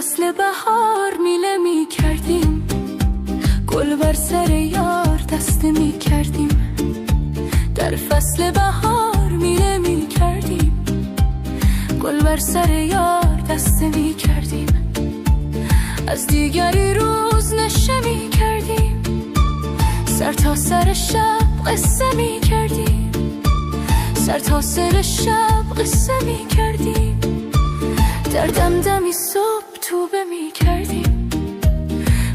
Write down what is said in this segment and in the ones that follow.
فصل بهار میله می کردیم، گل بر سر یار دسته می کردیم. در فصل بهار میله می کردیم، گل بر سر یار دسته می کردیم. از دیگری روز نشه می کردیم، سر تا سر شب قصه می کردیم. سر تا سر شب قصه می کردیم. در دمدمی صبح توبه می کردیم،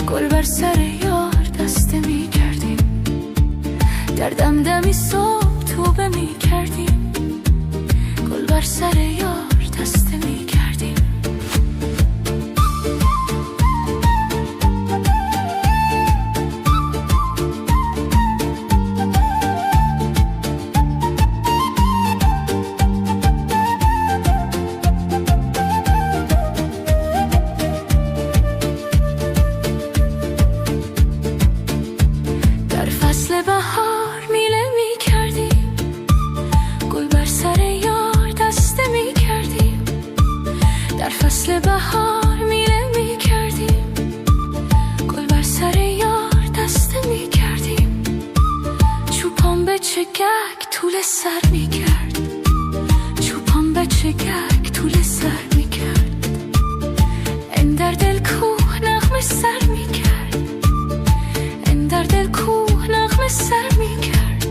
گل بر سر یار دسته می کردیم. در دمدمی صبح توبه می کردیم، گل بر سر یار دسته می کردیم. فصل بهار میله می کردیم، گل بر سر یار دسته می کردیم. در فصل بهار میله می کردیم، گل بر سر یار دسته می کردیم. چوپان به چگک طول سر می کرد، چوپان به چگک طول سر می کرد. این در دل کوه نغمه سر می کرد، این در دل کوه سر می کرد.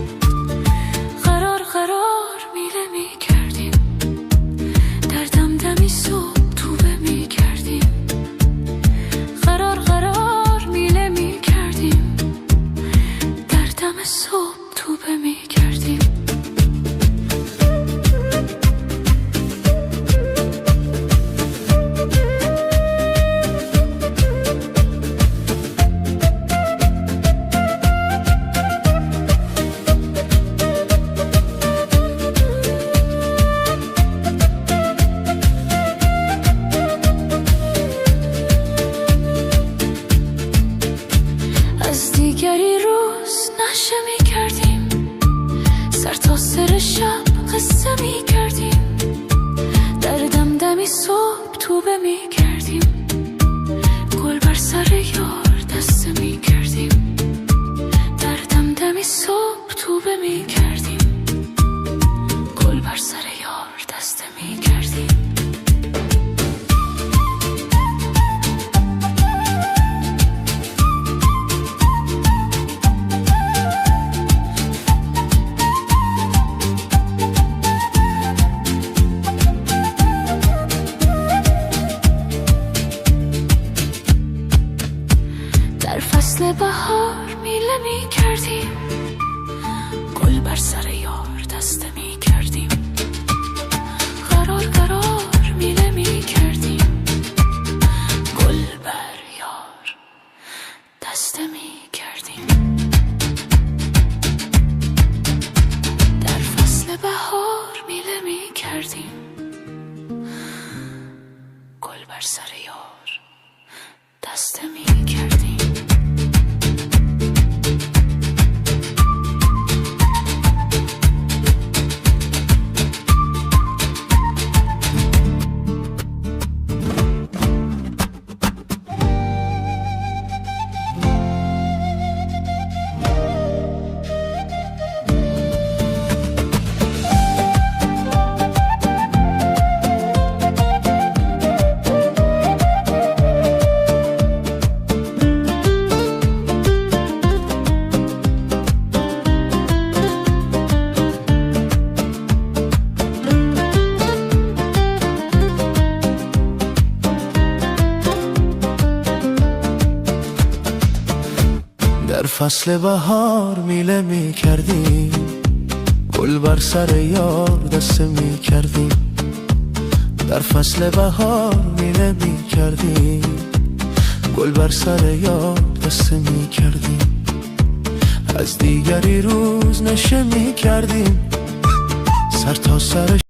قرار قرار میله می کردیم، در دمدمی صبح توبه می کردیم. قرار قرار میله می کردیم، در دم صبح توبه می کردیم. دیگری روز نشه می کردیم، سر تا سر شب قصه می کردیم. در دمدمی صبح توبه می کردیم، گل بر سر یار دسته می کردیم. در دمدمی صبح توبه می کردیم، گل بر سر یار دسته می کردیم. در فصل بهار میله می کردیم، گل بر سر یار دسته می کردیم. قرار قرار میله می کردیم، گل بر یار دسته می کردیم. در فصل بهار میله می کردیم، گل بر سر یار دسته می کردیم. در فصل بهار میله می کردیم، گل بر سر یار دسته می کردیم. در فصل بهار میله می کردیم، گل بر سر یار دسته می کردیم. از دیگری روز نشه می کردیم، سر تا سر